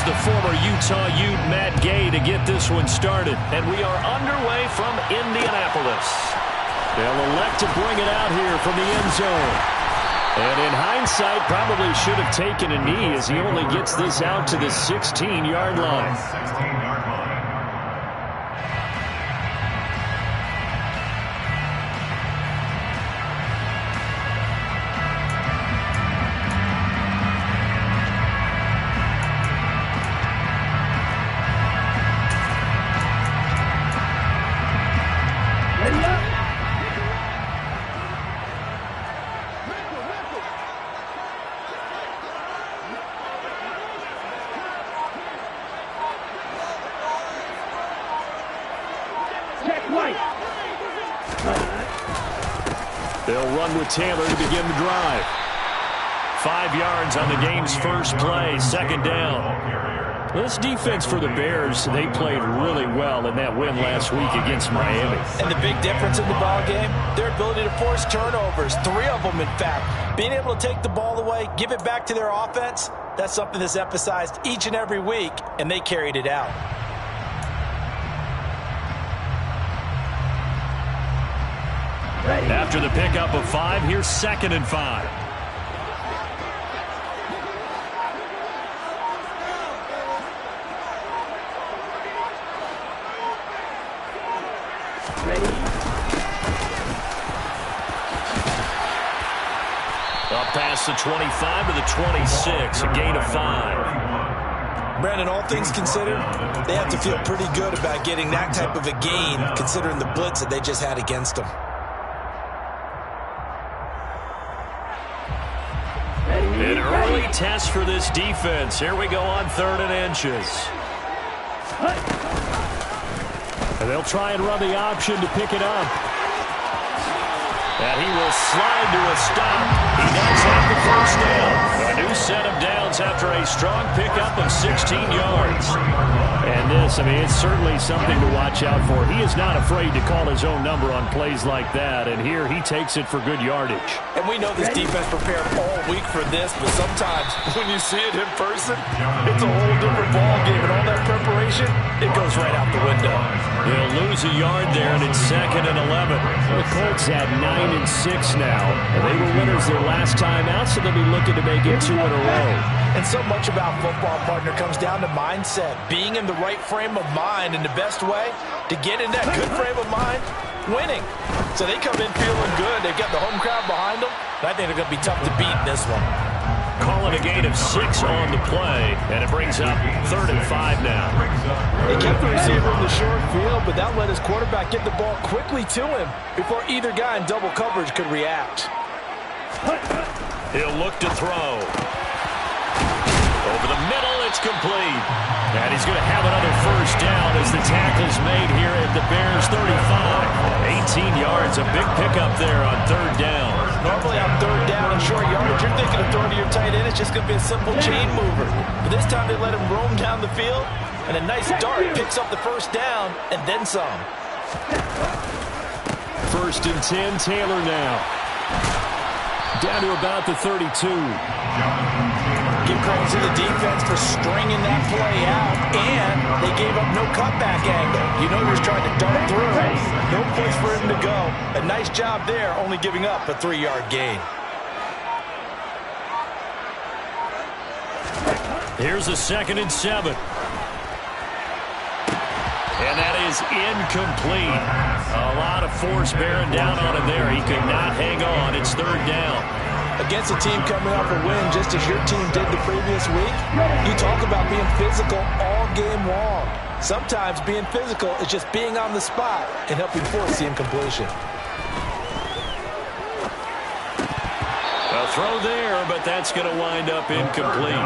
here's the former Utah Ute, Matt Gay, to get this one started. And we are underway from Indianapolis. They'll elect to bring it out here from the end zone. And in hindsight, probably should have taken a knee as he only gets this out to the 16-yard line. They'll run with Taylor to begin the drive. 5 yards on the game's first play, second down. This defense for the Bears, they played really well in that win last week against Miami. And the big difference in the ball game, their ability to force turnovers, 3 of them in fact. Being able to take the ball away, give it back to their offense, that's something that's emphasized each and every week, and they carried it out. After the pickup of 5, here's 2nd and 5. Up past the 25 to the 26, a gain of 5. Brandon, all things considered, they have to feel pretty good about getting that type of a gain considering the blitz that they just had against them. An early test for this defense. Here we go on 3rd and inches. And they'll try and run the option to pick it up. And he will slide to a stop. He does have the first down. A new set of downs after a strong pickup of 16 yards. And this, I mean, it's certainly something to watch out for. He is not afraid to call his own number on plays like that. And here he takes it for good yardage. And we know this defense prepared all week for this, but sometimes when you see it in person, it's a whole different ball game. And all that preparation, it goes right out the window. They'll lose a yard there, and it's 2nd and 11. The Colts had 9 and 6 now, and they were winners their last time out, so they'll be looking to make it 2 in a row. And so much about football, partner, comes down to mindset, being in the right frame of mind, and the best way to get in that good frame of mind, winning. So they come in feeling good. They've got the home crowd behind them, and I think they're going to be tough to beat in this one. Calling a gain of 6 on the play, and it brings up 3rd and 5 now. He kept the receiver in the short field, but that let his quarterback get the ball quickly to him before either guy in double coverage could react. He'll look to throw. Over the middle, it's complete. And he's going to have another first down as the tackle's made here at the Bears' 35. 18 yards, a big pickup there on 3rd down. Normally on 3rd down and short yardage, you're thinking of throwing to your tight end. It's just going to be a simple chain mover. But this time they let him roam down the field, and a nice dart picks up the first down and then some. 1st and 10, Taylor now. Down to about the 32. Give credit to the defense for stringing that play out, and they gave up no cutback angle. You know he was trying to dart through. No place for him to go. A nice job there, only giving up a 3-yard gain. Here's a 2nd and 7. And that is incomplete. A lot of force bearing down on him there. He could not hang on. It's 3rd down. Against a team coming off a win just as your team did the previous week, you talk about being physical all game long. Sometimes being physical is just being on the spot and helping force the incompletion. A throw there, but that's going to wind up incomplete.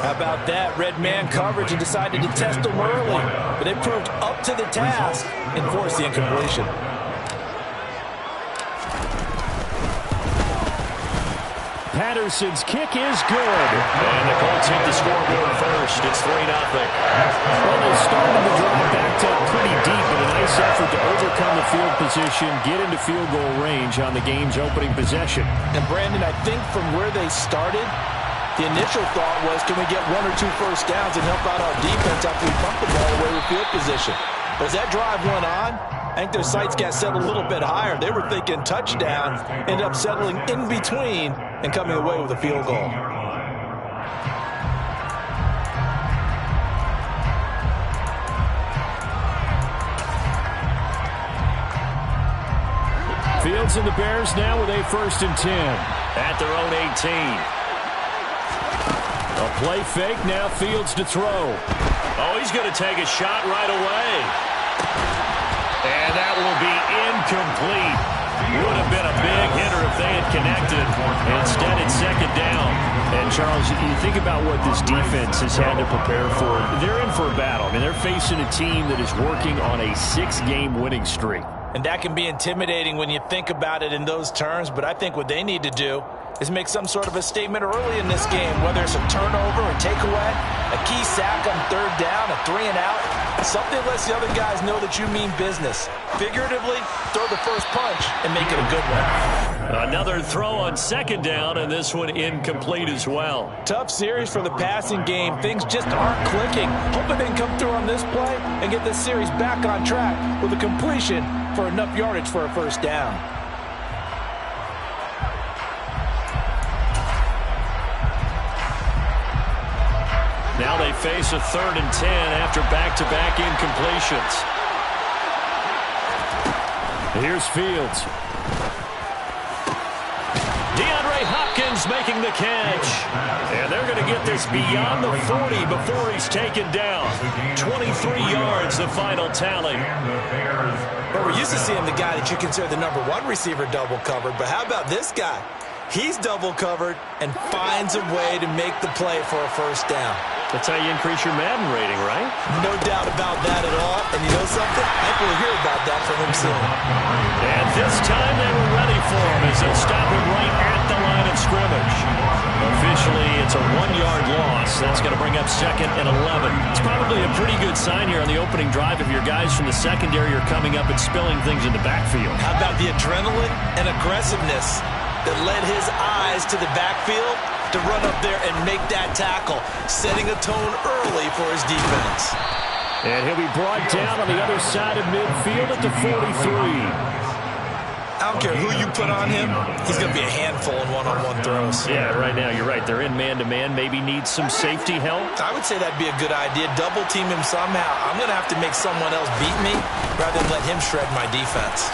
How about that? Red man coverage and decided to test them early, but they proved up to the task and forced the incompletion. Patterson's kick is good. And the Colts hit the scoreboard first. It's 3-0. Well, they started the drive backed up pretty deep, but a nice effort to overcome the field position, get into field goal range on the game's opening possession. And Brandon, I think from where they started, The initial thought was, can we get 1 or 2 first downs and help out our defense after we pump the ball away with field position? But as that drive went on, I think their sights got set a little bit higher. They were thinking touchdown, ended up settling in between and coming away with a field goal. Fields and the Bears now with a 1st and 10 at their own 18. A play fake, now Fields to throw. Oh, he's going to take a shot right away. And that will be incomplete. Would have been a big hitter if they had connected. Instead, it's 2nd down. And, Charles, you think about what this defense has had to prepare for. They're in for a battle. I mean, they're facing a team that is working on a 6-game winning streak. And that can be intimidating when you think about it in those terms, but I think what they need to do is make some sort of a statement early in this game, whether it's a turnover, a takeaway, a key sack on 3rd down, a 3-and-out. Something lets the other guys know that you mean business. Figuratively, throw the first punch and make it a good one. Another throw on 2nd down, and this one incomplete as well. Tough series for the passing game. Things just aren't clicking. Hoping they can come through on this play and get this series back on track with a completion for enough yardage for a 1st down. Now they face a 3rd and 10 after back-to-back incompletions. Here's Fields. DeAndre Hopkins making the catch. And they're going to get this beyond the 40 before he's taken down. 23 yards, the final tally. But we're used to seeing the guy that you consider the #1 receiver double covered. But how about this guy? He's double covered and finds a way to make the play for a 1st down. That's how you increase your Madden rating, right? No doubt about that at all. And you know something? I think we'll hear about that from him soon. And this time they were ready for him as they'll stop him right at the line of scrimmage. Officially, it's a 1-yard loss. That's going to bring up 2nd and 11. It's probably a pretty good sign here on the opening drive if your guys from the secondary are coming up and spilling things in the backfield. How about the adrenaline and aggressiveness that led his eyes to the backfield to run up there and make that tackle, setting a tone early for his defense. And he'll be brought down on the other side of midfield at the 43. I don't care who you put on him, he's going to be a handful in one-on-one throws. Yeah, right now, you're right. They're in man-to-man, maybe need some safety help. I would say that'd be a good idea. Double team him somehow. I'm going to have to make someone else beat me rather than let him shred my defense.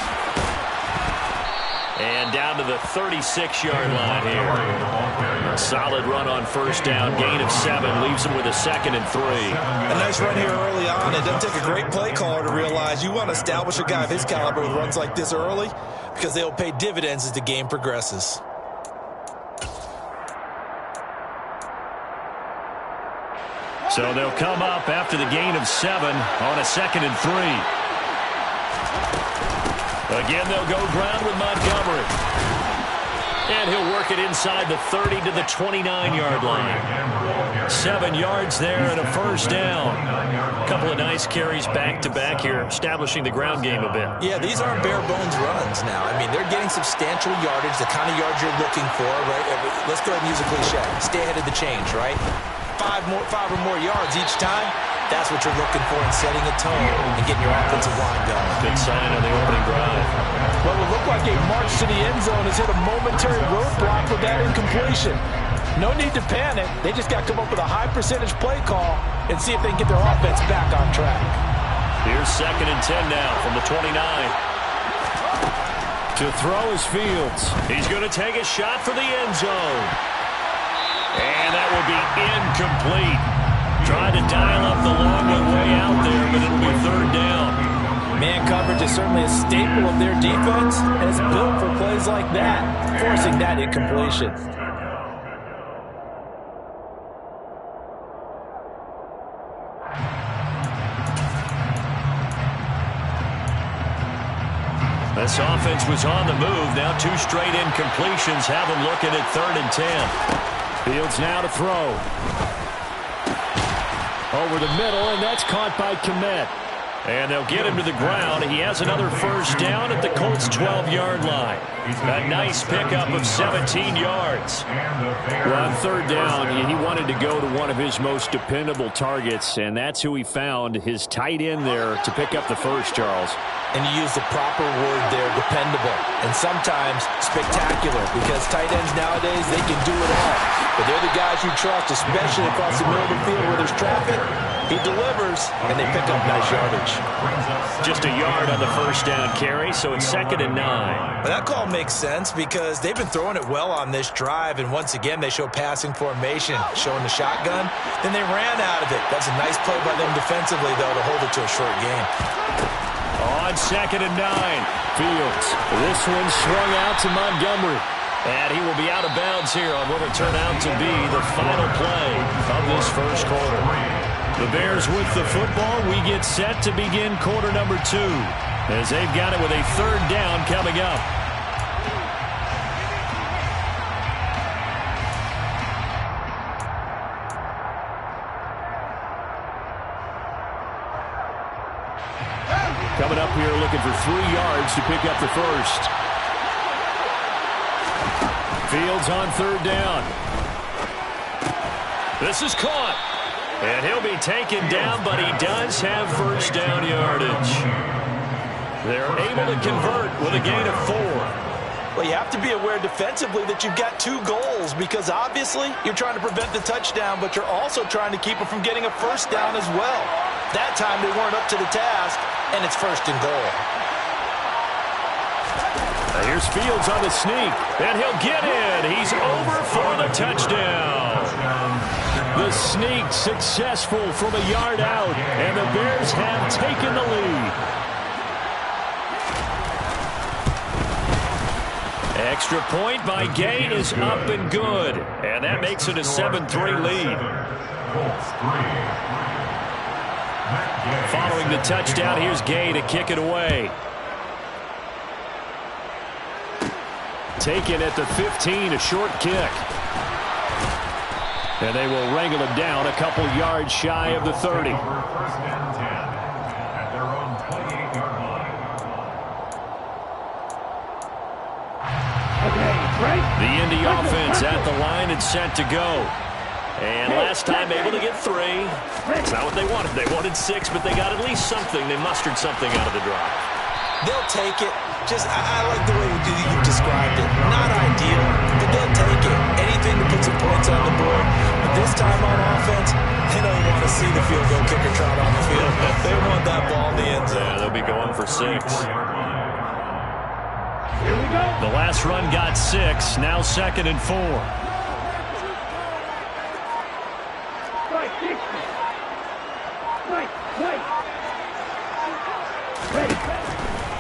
And down to the 36-yard line here. A solid run on 1st down. Gain of 7 leaves them with a 2nd and 3. A nice run here early on. It doesn't take a great play caller to realize you want to establish a guy of his caliber with runs like this early because they'll pay dividends as the game progresses. So they'll come up after the gain of 7 on a 2nd and 3. Again, they'll go ground with Montgomery. And he'll work it inside the 30 to the 29-yard line. 7 yards there and a 1st down. A couple of nice carries back-to-back here, establishing the ground game a bit. Yeah, these aren't bare-bones runs now. I mean, they're getting substantial yardage, the kind of yards you're looking for, right? Let's go ahead and use a cliche. Stay ahead of the change, right? 5 or more yards each time. That's what you're looking for in setting a tone and getting your offensive line going. Good sign on the opening drive. What will look like a march to the end zone has hit a momentary roadblock with that incompletion. No need to panic. They just got to come up with a high-percentage play call and see if they can get their offense back on track. Here's 2nd and 10 now from the 29. To throw is Fields. He's going to take a shot for the end zone. And that will be incomplete. Trying to dial up the long way out there, but it'll be 3rd down. Man coverage is certainly a staple of their defense, and it's built for plays like that, forcing that incompletion. This offense was on the move. Now 2 straight incompletions have them looking at 3rd and 10. Fields now to throw. Over the middle, and that's caught by Kmet. And they'll get him to the ground. He has another 1st down at the Colts' 12-yard line. A nice pickup of 17 yards. Well, on third down, he wanted to go to one of his most dependable targets, and that's who he found, his tight end there to pick up the first, Charles. And you use the proper word there, dependable, and sometimes spectacular, because tight ends nowadays, they can do it all. But they're the guys you trust, especially across the middle of the field where there's traffic. He delivers, and they pick up nice yardage. Just a yard on the first down carry, so it's 2nd and 9. Well, that call makes sense because they've been throwing it well on this drive, and once again, they show passing formation, showing the shotgun. Then they ran out of it. That's a nice play by them defensively, though, to hold it to a short game. On 2nd and 9, Fields. This one swung out to Montgomery. And he will be out of bounds here on what will turn out to be the final play of this first quarter. The Bears with the football. We get set to begin quarter number 2 as they've got it with a third down coming up. Coming up here looking for 3 yards to pick up the first. Fields on third down. This is caught. And he'll be taken down, but he does have first down yardage. They're able to convert with a gain of 4. Well, you have to be aware defensively that you've got 2 goals because obviously you're trying to prevent the touchdown, but you're also trying to keep it from getting a first down as well. That time they weren't up to the task, and it's 1st and goal. Now here's Fields on the sneak, and he'll get in. He's over for the touchdown. The sneak successful from a yard out, and the Bears have taken the lead. Extra point by Gain is up and good, and that makes it a 7-3 lead. Following the touchdown, here's Gay to kick it away. Taken at the 15, a short kick. And they will wrangle him down a couple yards shy of the 30. The Indy offense at the line and set to go. And last time able to get 3. That's not what they wanted. They wanted 6, but they got at least something. They mustered something out of the drive. They'll take it. I like the way you described it. Not ideal, but they'll take it. Anything to put some points on the board. But this time on offense, they don't want to see the field goal kicker trot on the field. They want that ball in the end zone. Yeah, they'll be going for 6. Here we go. The last run got 6. Now 2nd and 4.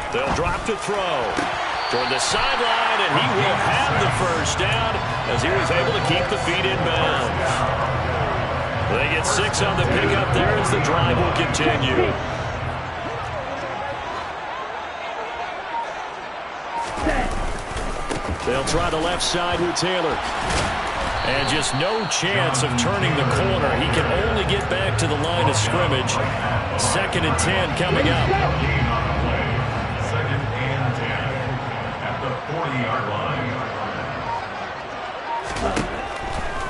They'll drop to throw toward the sideline, and he will have the first down as he was able to keep the feet in bounds. They get 6 on the pickup there as the drive will continue. They'll try the left side with Taylor. And just no chance of turning the corner. He can only get back to the line of scrimmage. 2nd and 10 coming up. 2nd and 10 at the 40-yard line.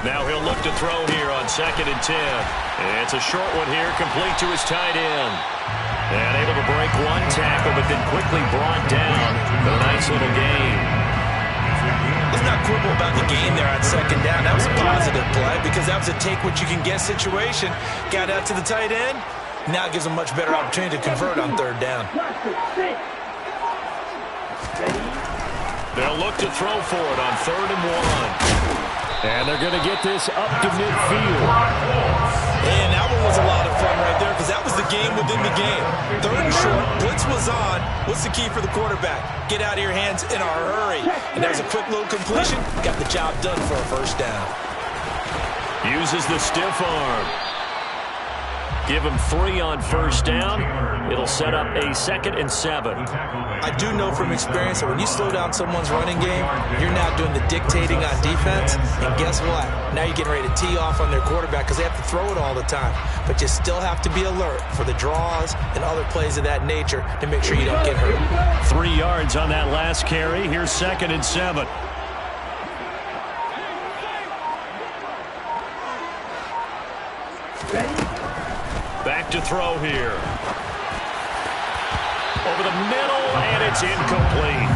Now he'll look to throw here on 2nd and 10. And it's a short one here, complete to his tight end. And able to break 1 tackle, but then quickly brought down. A nice little gain. Let's not quibble about the gain there on 2nd down. That was a positive play because that was a take-what-you-can-get situation. Got out to the tight end. Now it gives them much better opportunity to convert on 3rd down. They'll look to throw for it on 3rd and 1. And they're going to get this up to midfield. And that one was a lot of fun right there because that was the game within the game. 3rd and short, blitz was on. What's the key for the quarterback? Get out of your hands in a hurry. And there's a quick little completion. Got the job done for a first down. Uses the stiff arm. Give him 3 on first down. It'll set up a 2nd and 7. I do know from experience that when you slow down someone's running game, you're now doing the dictating on defense. And guess what? Now you're getting ready to tee off on their quarterback because they have to throw it all the time. But you still have to be alert for the draws and other plays of that nature to make sure you don't get hurt. 3 yards on that last carry. Here's 2nd and 7. Back to throw here. Over the middle, and it's incomplete.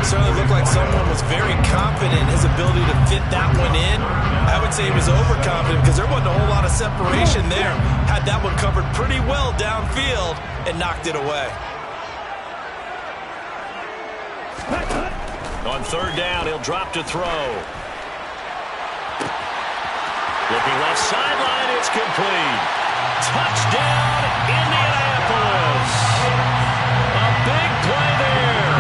Certainly looked like someone was very confident in his ability to fit that one in. I would say he was overconfident because there wasn't a whole lot of separation there. Had that one covered pretty well downfield and knocked it away. On 3rd down, he'll drop to throw. Looking left sideline, it's complete. Touchdown, Indianapolis. A big play there.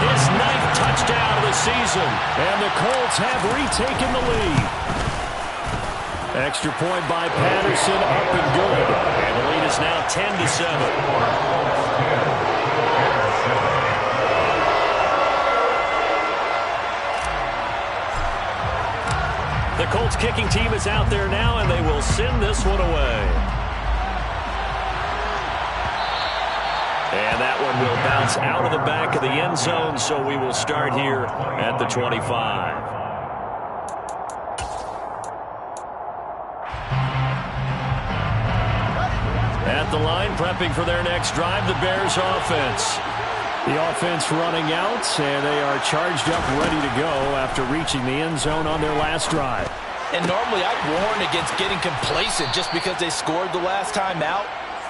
His 9th touchdown of the season. And the Colts have retaken the lead. Extra point by Patterson, up and good. And the lead is now 10-7. The Colts kicking team is out there now, and they will send this one away. And that one will bounce out of the back of the end zone, so we will start here at the 25. At the line, prepping for their next drive, the Bears offense. The offense running out, and they are charged up, ready to go after reaching the end zone on their last drive. And normally I'd warn against getting complacent just because they scored the last time out.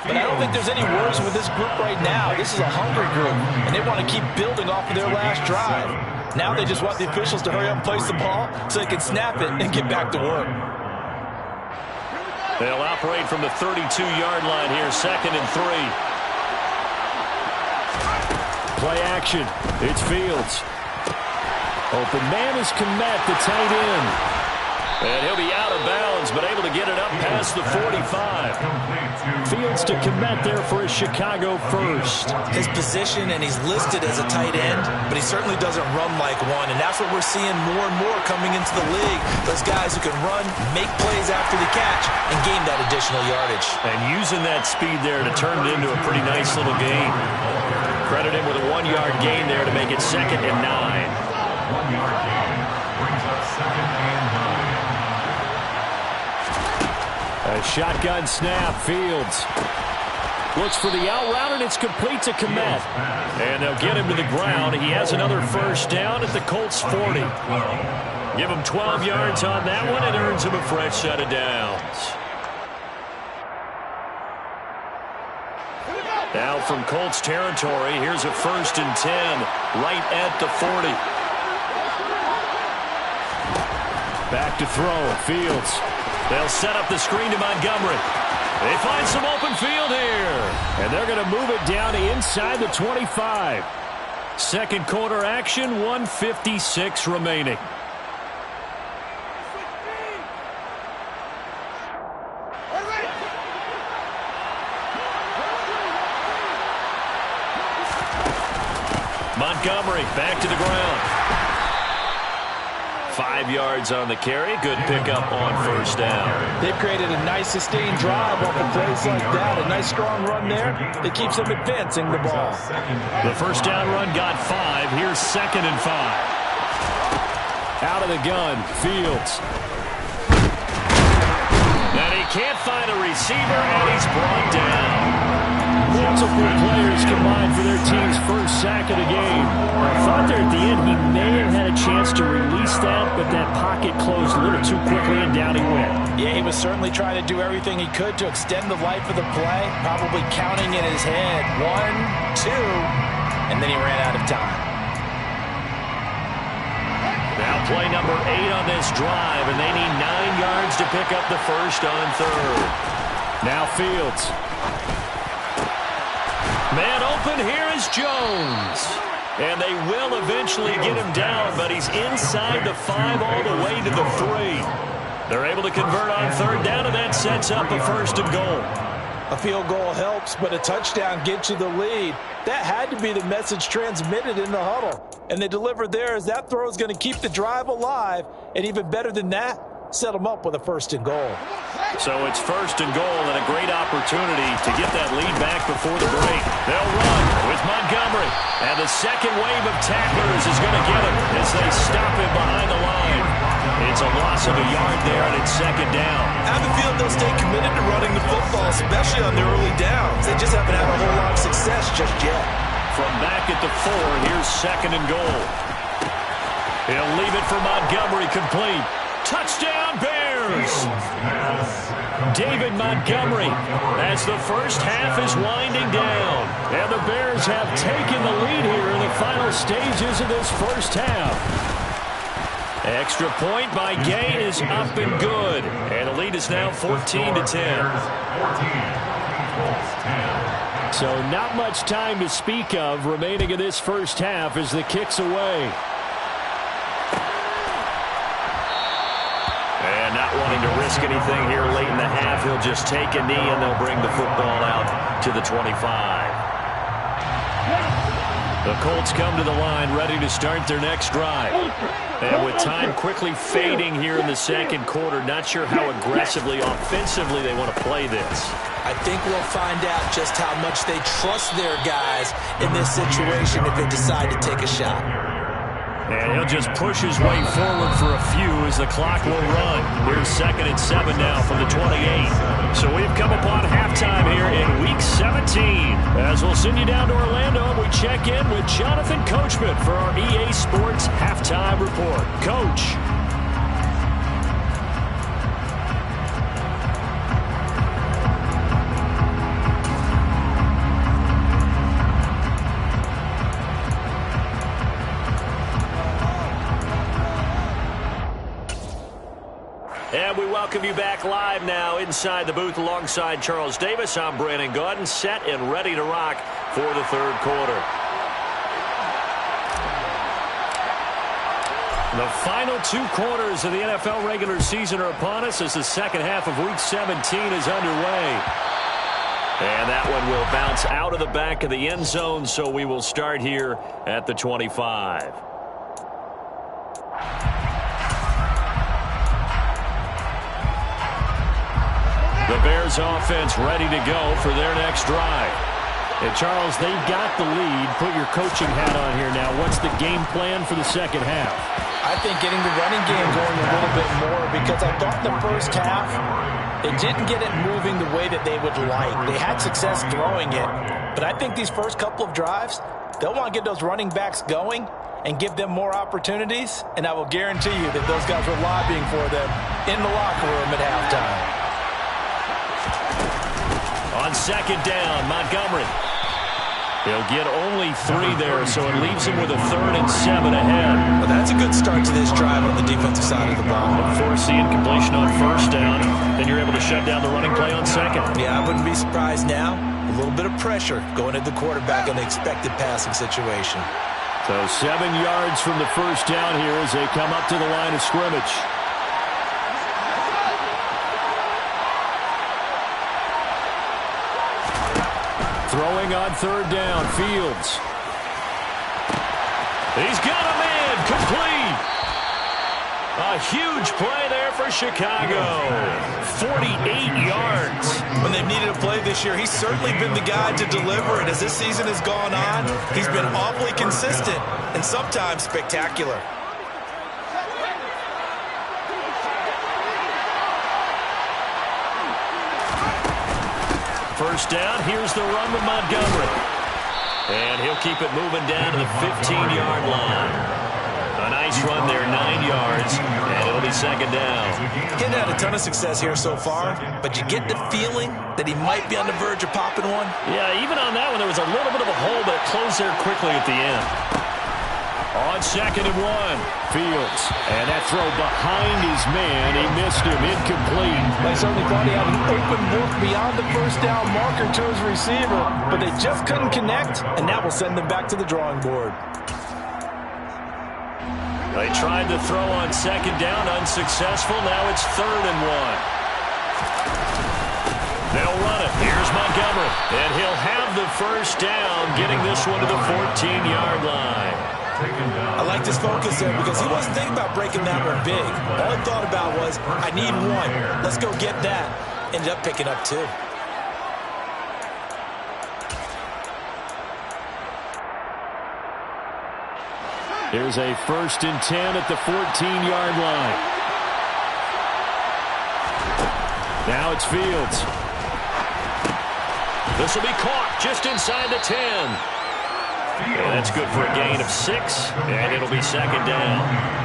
But I don't think there's any worries with this group right now. This is a hungry group, and they want to keep building off of their last drive. Now they just want the officials to hurry up and place the ball so they can snap it and get back to work. They'll operate from the 32-yard line here, 2nd and 3. Play action. It's Fields. Open man is Kmet, the tight end. And he'll be out of bounds, but able to get it up past the 45. Fields to Kmet there for a Chicago first. His position, and he's listed as a tight end, but he certainly doesn't run like one, and that's what we're seeing more and more coming into the league. Those guys who can run, make plays after the catch, and gain that additional yardage. And using that speed there to turn it into a pretty nice little gain. Credit him with a 1-yard gain there to make it 2nd and 9. 1-yard gain brings up 2nd and 9. A shotgun snap, Fields. Looks for the out route, and it's complete to Kmet. And they'll get him to the ground. He has another first down at the Colts 40. Give him 12 yards on that one, and earns him a fresh set of downs. Now from Colts territory, here's a 1st and 10, right at the 40. Back to throw, Fields. They'll set up the screen to Montgomery. They find some open field here. And they're going to move it down inside the 25. 2nd quarter action, 1:56 remaining. Montgomery back to the ground. 5 yards on the carry. Good pickup on first down. They've created a nice sustained drive off of plays like that. A nice strong run there that keeps them advancing the ball. The first down run got 5. Here's 2nd and 5. Out of the gun, Fields. And he can't find a receiver, and he's brought down. Multiple players combined for their team's first sack of the game. I thought there at the end he may have had a chance to release that, but that pocket closed a little too quickly, and down he went. Yeah, he was certainly trying to do everything he could to extend the life of the play, probably counting in his head 1, 2, and then he ran out of time. Now play number 8 on this drive, and they need 9 yards to pick up the first on 3rd. Now Fields. Man open, here is Jones. And they will eventually get him down, but he's inside the 5 all the way to the 3. They're able to convert on 3rd down, and that sets up a 1st and goal. A field goal helps, but a touchdown gets you the lead. That had to be the message transmitted in the huddle. And they delivered there as that throw is going to keep the drive alive. And even better than that, set them up with a 1st and goal. So it's 1st and goal and a great opportunity to get that lead back before the break. They'll run with Montgomery. And the second wave of tacklers is going to get him as they stop him behind the line. It's a loss of a yard there, and it's 2nd down. I have a feeling they'll stay committed to running the football, especially on their early downs. They just haven't had a whole lot of success just yet. From back at the 4, here's 2nd and goal. He'll leave it for Montgomery complete. Touchdown, Bears! David Montgomery as the first half is winding down. And the Bears have taken the lead here in the final stages of this first half. Extra point by Gay is up and good. And the lead is now 14-10. So not much time to speak of remaining in this first half as the kick's away. And not wanting to risk anything here late in the half, he'll just take a knee and they'll bring the football out to the 25. The Colts come to the line ready to start their next drive. And with time quickly fading here in the second quarter, not sure how aggressively, offensively they want to play this. I think we'll find out just how much they trust their guys in this situation if they decide to take a shot. And he'll just push his way forward for a few as the clock will run. Here's 2nd and 7 now from the 28. So we've come upon halftime here in Week 17. As we'll send you down to Orlando and we check in with Jonathan Coachman for our EA Sports Halftime Report. Coach. And we welcome you back live now inside the booth alongside Charles Davis. I'm Brandon Gaudin, set and ready to rock for the third quarter. The final 2 quarters of the NFL regular season are upon us as the second half of Week 17 is underway. And that one will bounce out of the back of the end zone, so we will start here at the 25. The Bears offense ready to go for their next drive. And Charles, they've got the lead. Put your coaching hat on here now. What's the game plan for the second half? I think getting the running game going a little bit more because I thought the first half, they didn't get it moving the way that they would like. They had success throwing it. But I think these first couple of drives, they'll want to get those running backs going and give them more opportunities. And I will guarantee you that those guys were lobbying for them in the locker room at halftime. On 2nd down, Montgomery. He'll get only 3 there, so it leaves him with a 3rd and 7 ahead. Well, that's a good start to this drive on the defensive side of the ball. Force the incompletion on 1st down, then you're able to shut down the running play on 2nd. Yeah, I wouldn't be surprised now. A little bit of pressure going at the quarterback in an expected passing situation. So 7 yards from the 1st down here as they come up to the line of scrimmage. Throwing on 3rd down, Fields. He's got a man, complete. A huge play there for Chicago. 48 yards. When they've needed a play this year, he's certainly been the guy to deliver it. As this season has gone on, he's been awfully consistent and sometimes spectacular. First down, here's the run with Montgomery. And he'll keep it moving down to the 15-yard line. A nice run there, 9 yards, and it'll be 2nd down. He hasn't had a ton of success here so far, but you get the feeling that he might be on the verge of popping one. Yeah, even on that one, there was a little bit of a hole, but it closed there quickly at the end. On 2nd and 1, Fields. And that throw behind his man. He missed him, incomplete. I certainly thought he had an open look beyond the first down marker to his receiver, but they just couldn't connect, and that will send them back to the drawing board. They tried to throw on 2nd down, unsuccessful. Now it's 3rd and 1. They'll run it. Here's Montgomery. And he'll have the first down, getting this one to the 14-yard line. I like this focus there because he wasn't thinking about breaking that one big. All he thought about was, I need one. Let's go get that. Ended up picking up 2. Here's a 1st and 10 at the 14-yard line. Now it's Fields. This will be caught just inside the 10. And that's good for a gain of 6, and it'll be 2nd down.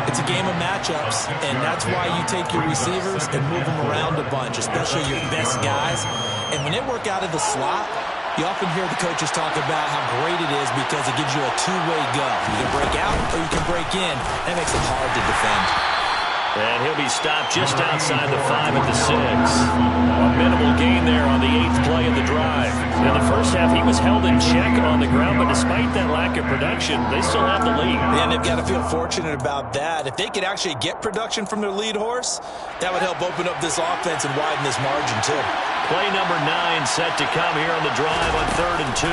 It's a game of matchups, and that's why you take your receivers and move them around a bunch, especially your best guys. And when they work out of the slot, you often hear the coaches talk about how great it is because it gives you a two-way go. You can break out or you can break in. That makes it hard to defend. And he'll be stopped just outside the 5 at the 6. A minimal gain there on the 8th play of the drive. In the first half, he was held in check on the ground, but despite that lack of production, they still have the lead. And they've got to feel fortunate about that. If they could actually get production from their lead horse, that would help open up this offense and widen this margin, too. Play number 9 set to come here on the drive on 3rd and 2.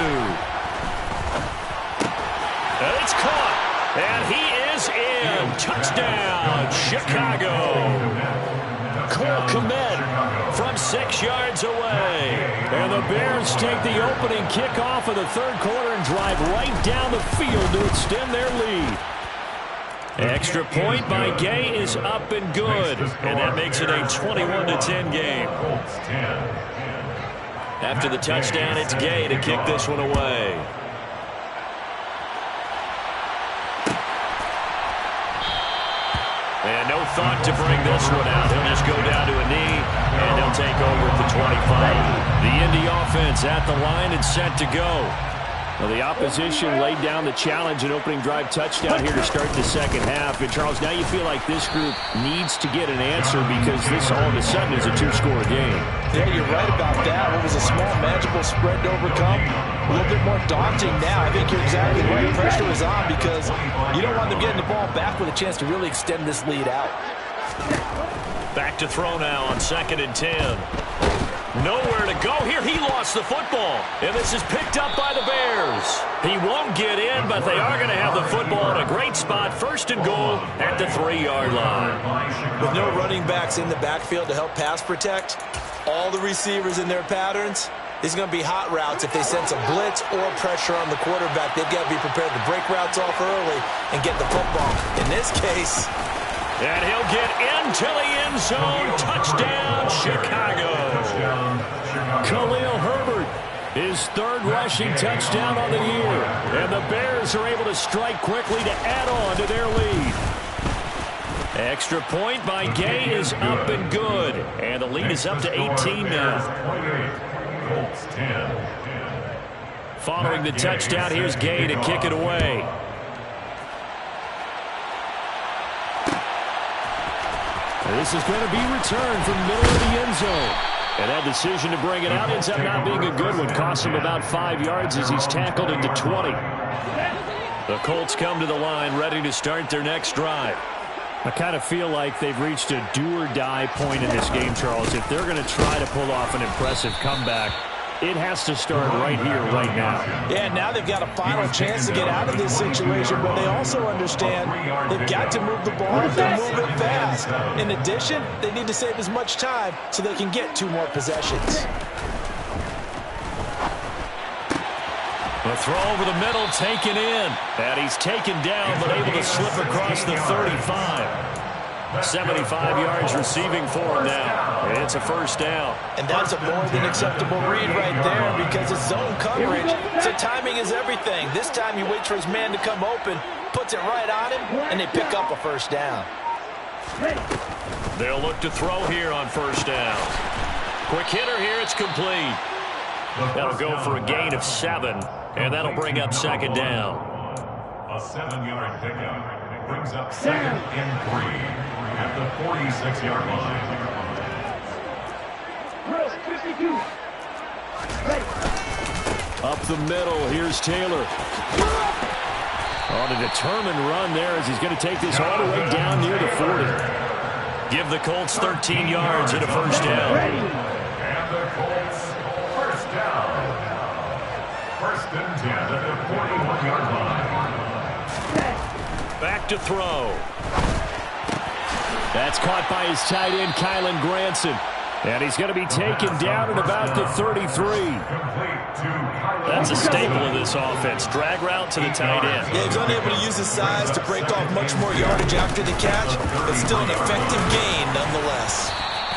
And it's caught. And he is in. Touchdown, Chicago. Cole Kmet from 6 yards away. And the Bears take the opening kickoff of the 3rd quarter and drive right down the field to extend their lead. Extra point by Gay is up and good. And that makes it a 21-10 game. After the touchdown, it's Gay to kick this one away. And no thought to bring this one out. He'll just go down to a knee, and he'll take over at the 25. The Indy offense at the line and set to go. Well, the opposition laid down the challenge and opening drive touchdown here to start the 2nd half. And, Charles, now you feel like this group needs to get an answer because this all of a sudden is a 2-score game. Yeah, you're right about that. It was a small, manageable spread to overcome. A little bit more daunting now. I think you're exactly right. Pressure is on because you don't want them getting the ball back with a chance to really extend this lead out. Back to throw now on 2nd and 10. Nowhere to go here. He lost the football. And this is picked up by the Bears. He won't get in, but they are going to have the football in a great spot. 1st and goal at the 3-yard line. With no running backs in the backfield to help pass protect, all the receivers in their patterns, these are going to be hot routes. If they sense a blitz or pressure on the quarterback, they've got to be prepared to break routes off early and get the football. In this case, and he'll get into the end zone. Touchdown, Chicago. Khalil Herbert, his 3rd rushing touchdown on the year. And the Bears are able to strike quickly to add on to their lead. Extra point by Gay is up and good. And the lead is up to 18 now. Following the touchdown, here's Gay to kick it away. This is going to be returned from the middle of the end zone. And that decision to bring it out ends up not being a good one. Costs him about 5 yards as he's tackled into 20. The Colts come to the line ready to start their next drive. I kind of feel like they've reached a do-or-die point in this game, Charles. If they're going to try to pull off an impressive comeback, it has to start right here, right now. Yeah, now they've got a final chance to get out of this situation, but they also understand they've got to move the ball and move it fast. In addition, they need to save as much time so they can get 2 more possessions. A throw over the middle, taken in. And he's taken down, but able to slip across the 35. 75 yards receiving for him now. It's a 1st down. And that's a more than acceptable read right there because it's zone coverage, so timing is everything. This time he waits for his man to come open, puts it right on him, and they pick up a 1st down. They'll look to throw here on 1st down. Quick hitter here, it's complete. That'll go for a gain of 7, and that'll bring up 2nd down. A 7-yard pickup brings up 2nd and 3 at the 46-yard line. Up the middle, here's Taylor. On a determined run there as he's going to take this all the way down near the 40. Give the Colts 13 yards and a 1st down. And the Colts and 10 at the 41-yard line. Back to throw. That's caught by his tight end, Kylen Granson. And he's going to be taken down at about the 33. That's a staple of this offense. Drag route to the tight end. Yeah, he's unable to use his size to break off much more yardage after the catch, but still an effective gain nonetheless.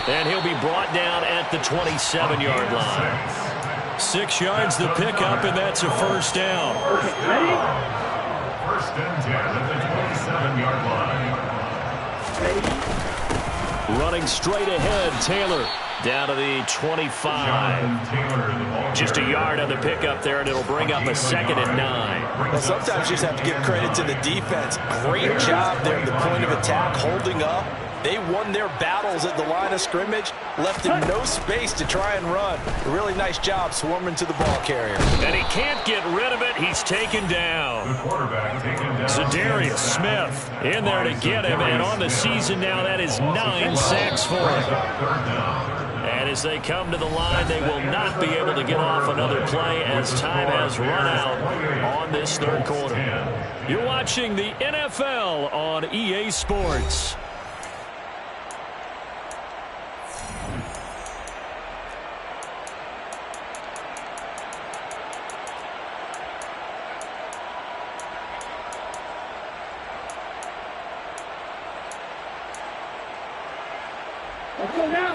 And he'll be brought down at the 27-yard line. 6 yards the pickup, and that's a first down. Ready? First and 10 at the 27-yard line. Ready? Running straight ahead, Taylor down to the 25. Just a yard on the pickup there, and it'll bring up a 2nd and 9. Well, sometimes you just have to give credit to the defense. Great job there at the point of attack, holding up. They won their battles at the line of scrimmage, left him no space to try and run. A really nice job swarming to the ball carrier. And he can't get rid of it. He's taken down. The quarterback taken down. Zadarius Smith in there to get him, and on the season now, that is 9 sacks for him. And as they come to the line, they will not be able to get off another play as time has run out on this third quarter. You're watching the NFL on EA Sports.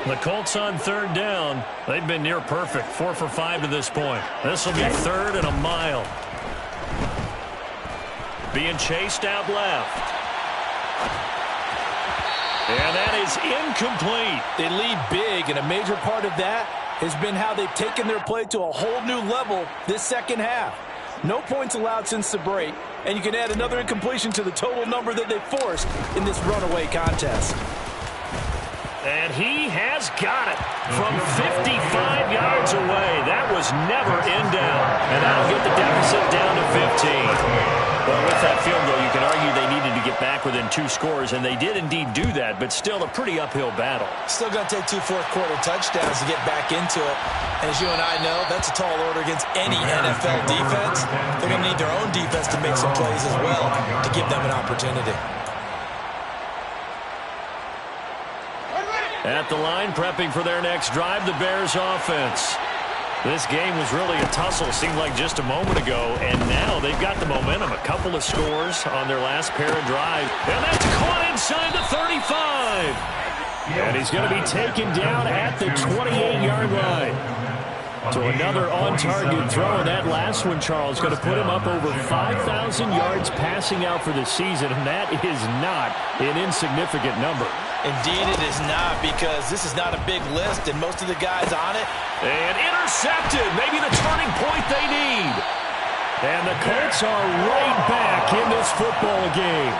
The Colts on third down. They've been near perfect. 4 for 5 to this point. This will be 3rd and a mile. Being chased out left. And that is incomplete. They lead big, and a major part of that has been how they've taken their play to a whole new level this second half. No points allowed since the break, and you can add another incompletion to the total number that they forced in this runaway contest. And he has got it from 55 yards away. That was never in doubt. And that'll get the deficit down to 15. Well, with that field goal, you can argue they needed to get back within 2 scores, and they did indeed do that, but still a pretty uphill battle. Still going to take 2 fourth-quarter touchdowns to get back into it. As you and I know, that's a tall order against any NFL defense. They're going to need their own defense to make some plays as well to give them an opportunity. At the line, prepping for their next drive, the Bears offense. This game was really a tussle, seemed like just a moment ago, and now they've got the momentum. A couple of scores on their last pair of drives, and that's caught inside the 35. And he's going to be taken down at the 28-yard line. So another on-target throw, and that last one, Charles, going to put him up over 5,000 yards passing out for the season, and that is not an insignificant number. Indeed it is not, because this is not a big list, and most of the guys on it. And intercepted, maybe the turning point they need. And the Colts are right back in this football game.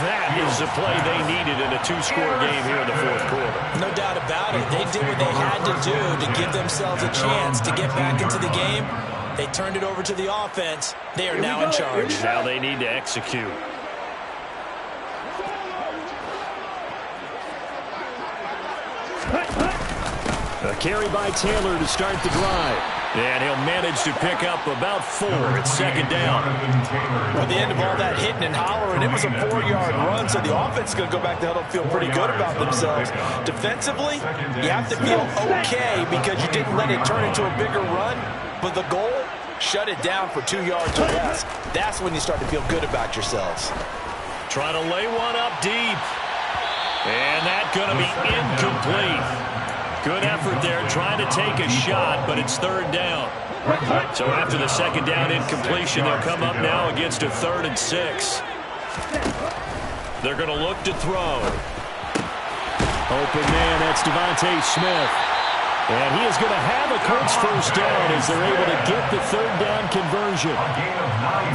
That is the play they needed in a 2-score game here in the fourth quarter. No doubt about it. They did what they had to do to give themselves a chance to get back into the game. They turned it over to the offense. They are now in charge. Now they need to execute. A carry by Taylor to start the drive. And he'll manage to pick up about 4 at second down. At the end of all that hitting and hollering, it was a 4-yard run, so the offense is going to go back to huddle and feel pretty good about themselves. Defensively, you have to feel okay because you didn't let it turn into a bigger run, but the goal, shut it down for 2 yards or less. That's when you start to feel good about yourselves. Trying to lay one up deep. And that's going to be incomplete. Good effort there, trying to take a shot, but it's third down. So after the second down incompletion, they'll come up now against a 3rd and 6. They're going to look to throw. Open man, that's Devontae Smith. And he is going to have a Colts first down as they're able to get the 3rd down conversion.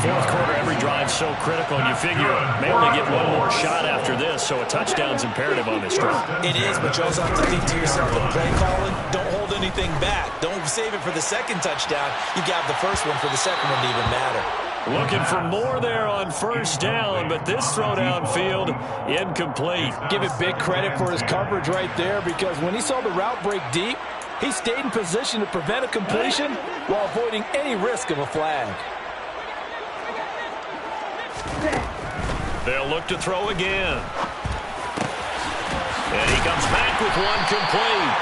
Fourth quarter, every drive so critical, and you figure may only get one more shot after this, so a touchdown's imperative on this drive. It is, but you also have to think to yourself, the play calling, don't hold anything back. Don't save it for the second touchdown. You got the first one for the second one to even matter. Looking for more there on first down, but this throw downfield, incomplete. Give it big credit for his coverage right there, because when he saw the route break deep, He stayed in position to prevent a completion while avoiding any risk of a flag. They'll look to throw again. And he comes back with one complete.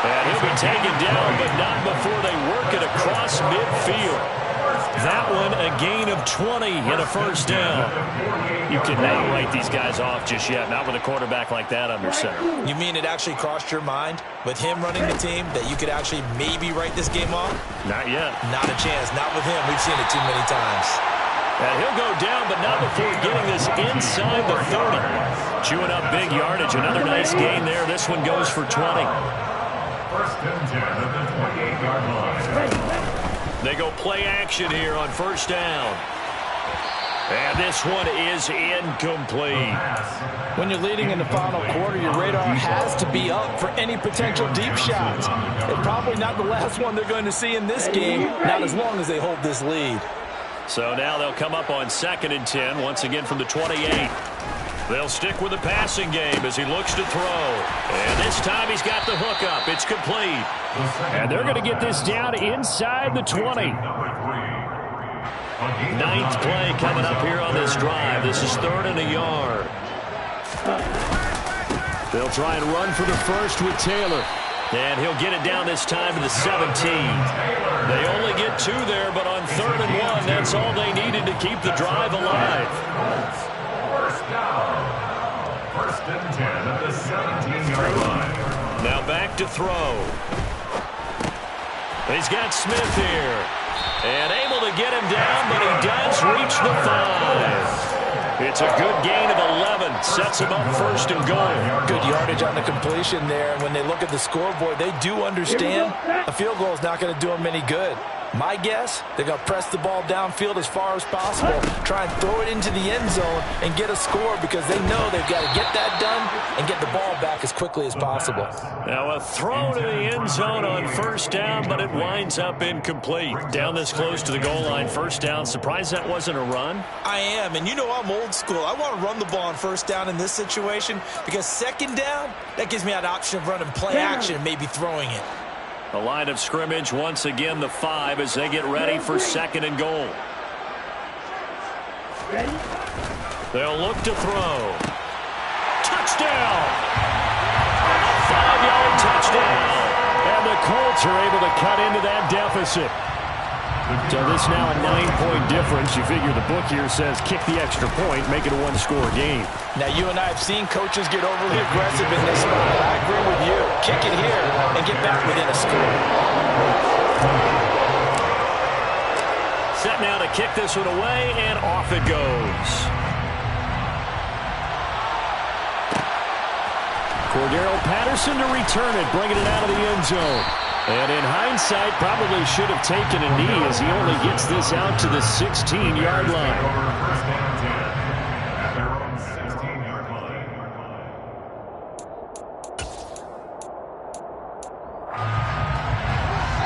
And he'll be taken down, but not before they work it across midfield. That one a gain of 20 and a first down. You cannot write these guys off just yet, not with a quarterback like that under center. You mean it actually crossed your mind with him running the team that you could actually maybe write this game off? Not yet. Not a chance. Not with him. We've seen it too many times. And he'll go down, but not before getting this inside the 30. Chewing up big yardage. Another nice gain there. This one goes for 20. First and 10 at the 28-yard line. They go play action here on first down. And this one is incomplete. When you're leading in the final quarter, your radar has to be up for any potential deep shots. And probably not the last one they're going to see in this game, not as long as they hold this lead. So now they'll come up on 2nd and 10, once again from the 28. They'll stick with the passing game as he looks to throw. And this time he's got the hook up. It's complete. And they're going to get this down inside the 20. 9th play coming up here on this drive. This is 3rd and a yard. They'll try and run for the first with Taylor. And he'll get it down this time to the 17. They only get 2 there, but on 3rd and 1, that's all they needed to keep the drive alive. First down. First and 10 at the 17-yard line. Now back to throw. He's got Smith here. And able to get him down, but he does reach the 5. It's a good gain of 11. Sets him up 1st and goal. Good yardage on the completion there. And when they look at the scoreboard, they do understand a field goal is not going to do them any good. My guess, they're going to press the ball downfield as far as possible, try and throw it into the end zone and get a score because they know they've got to get that done and get the ball back as quickly as possible. Now a throw to the end zone on 1st down, but it winds up incomplete. Down this close to the goal line, 1st down. Surprised that wasn't a run? I am, and you know I'm old school. I want to run the ball on 1st down in this situation because 2nd down, that gives me an option of running play action and maybe throwing it. The line of scrimmage, once again, the 5 as they get ready for 2nd and goal. They'll look to throw. Touchdown! A 5-yard touchdown. And the Colts are able to cut into that deficit. So this now a 9-point difference. You figure the book here says kick the extra point, make it a 1-score game. Now, you and I have seen coaches get overly aggressive in this spot. I agree with you. Kick it here and get back within a score. Set now to kick this one away, and off it goes. Cordero Patterson to return it, bringing it out of the end zone. And in hindsight, probably should have taken a knee as he only gets this out to the 16-yard line.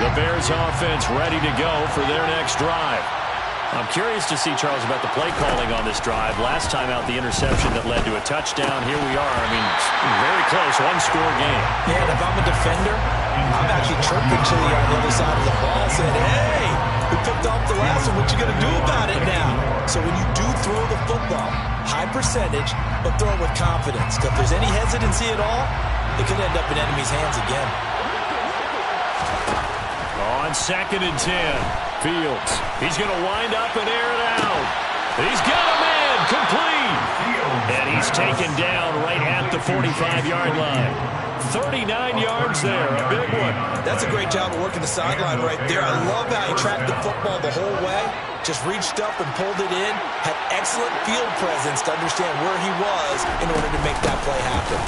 The Bears offense ready to go for their next drive. I'm curious to see, Charles, about the play calling on this drive. Last time out, the interception that led to a touchdown. Here we are. I mean, very close, 1-score game. Yeah, and if I'm a defender, I'm actually chirping Chili on the other side of the ball, saying, hey, we picked off the last one. What you going to do about it now? So when you do throw the football, high percentage, but throw it with confidence. Because if there's any hesitancy at all, it could end up in enemy's hands again. On 2nd and 10, Fields. He's going to wind up and air it out. He's got a man complete. And he's taken down right at the 45-yard line. 39 yards there, a big one. That's a great job of working the sideline right there. I love how he tracked the football the whole way. Just reached up and pulled it in. Had excellent field presence to understand where he was in order to make that play happen.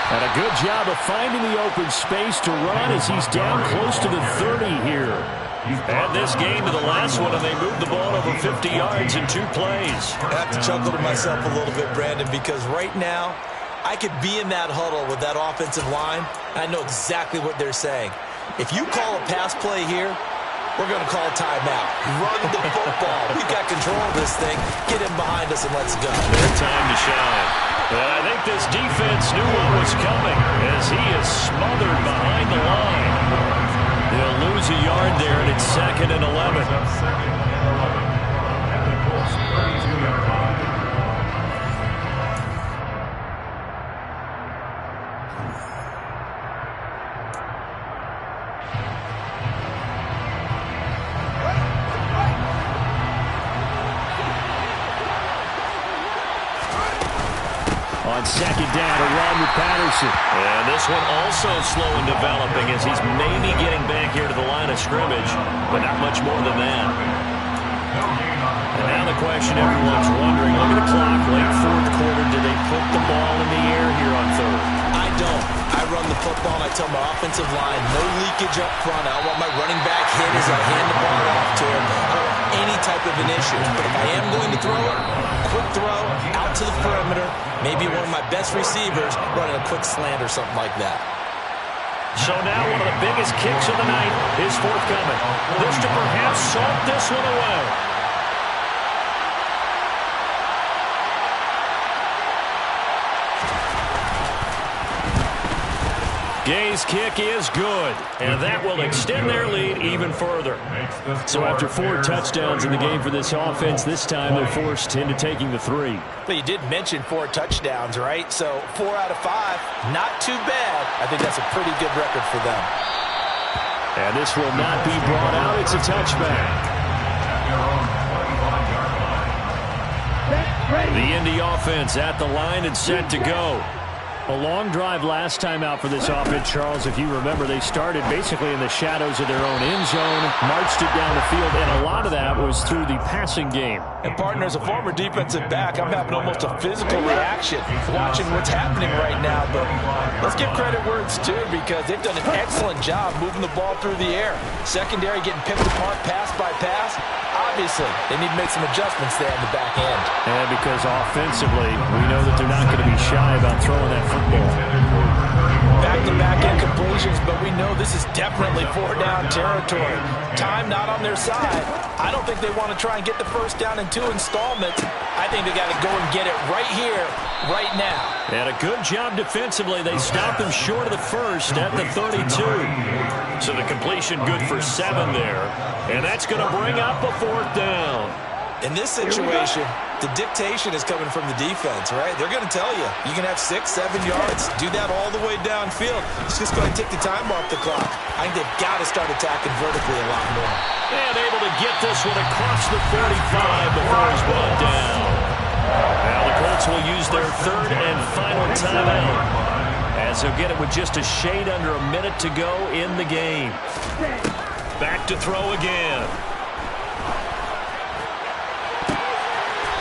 And a good job of finding the open space to run as he's down close to the 30 here. And this game to the last one, and they moved the ball over 50 yards in 2 plays. I have to chuckle to myself a little bit, Brandon, because right now I could be in that huddle with that offensive line, and I know exactly what they're saying. If you call a pass play here, we're going to call a timeout. Run the football. We've got control of this thing. Get in behind us and let's go. Their time to shine. And I think this defense defense knew what was coming as he is smothered behind the line. They'll lose a yard there, and it's 2nd and 11. At the Colts 32-yard line. On 2nd down, a run with Patterson. And this one also slow in developing as he's maybe getting back here to the line of scrimmage, but not much more than that. And now the question everyone's wondering, look at the clock, late 4th quarter, do they put the ball in the air here on 3rd? I don't. I run the football and I tell my offensive line, no leakage up front. I want my running back hit as I hand the ball off to him. I don't want any type of an issue. But if I am going to throw it, quick throw, out to the perimeter, maybe one of my best receivers running a quick slant or something like that. So now one of the biggest kicks of the night is forthcoming. This to perhaps salt this one away. Gay's kick is good, and that will extend their lead even further. So after 4 touchdowns in the game for this offense, this time they're forced into taking the 3. But you did mention 4 touchdowns, right? So 4 out of 5, not too bad. I think that's a pretty good record for them. And this will not be brought out. It's a touchback. The Indy offense at the line and set to go. A long drive last time out for this offense, Charles. If you remember, they started basically in the shadows of their own end zone, marched it down the field, and a lot of that was through the passing game. And, partner, as a former defensive back, I'm having almost a physical reaction watching what's happening right now. But let's give credit where it's due because they've done an excellent job moving the ball through the air. Secondary getting picked apart pass by pass. Obviously, they need to make some adjustments there in the back end. And because offensively, we know that they're not going to be shy about throwing that football. Back-to-back incompletions, but we know this is definitely 4-down territory. Time not on their side. I don't think they want to try and get the first down in 2 installments. I think they got to go and get it right here, right now. And a good job defensively. They stopped them short of the first at the 32. So the completion good for 7 there. And that's going to bring up a 4th down. In this situation, the dictation is coming from the defense, right? They're going to tell you, you can have 6, 7 yards. Do that all the way downfield. Let's just go ahead and take the time off the clock. I think they've got to start attacking vertically a lot more. And able to get this one across the 45 before he's brought down. Now the Colts will use their 3rd and final timeout, as they'll get it with just a shade under a minute to go in the game. Back to throw again.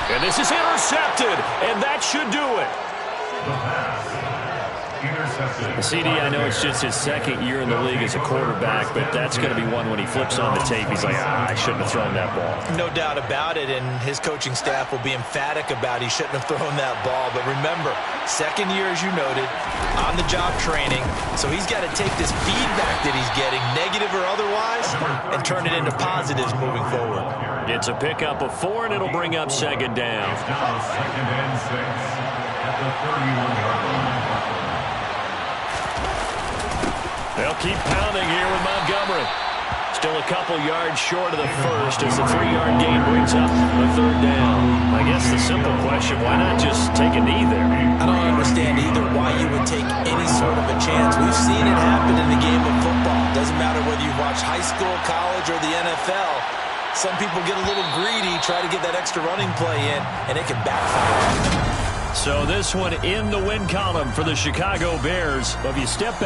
And this is intercepted, and that should do it. CD, I know it's just his 2nd year in the league as a quarterback, but that's going to be one when he flips on the tape, he's like, I shouldn't have thrown that ball. No doubt about it, and his coaching staff will be emphatic about he shouldn't have thrown that ball. But remember, 2nd year, as you noted, on-the-job training, so he's got to take this feedback that he's getting, negative or otherwise, and turn it into positives moving forward. It's a pickup of 4, and it'll bring up 2nd down. It's now 2nd and 6 at the 31-yard line. They'll keep pounding here with Montgomery. Still a couple yards short of the first as the 3-yard gain brings up the 3rd down. I guess the simple question, why not just take a knee there? I don't understand either why you would take any sort of a chance. We've seen it happen in the game of football. Doesn't matter whether you watch high school, college, or the NFL. Some people get a little greedy, try to get that extra running play in, and it can backfire. So this one in the win column for the Chicago Bears. But if you step back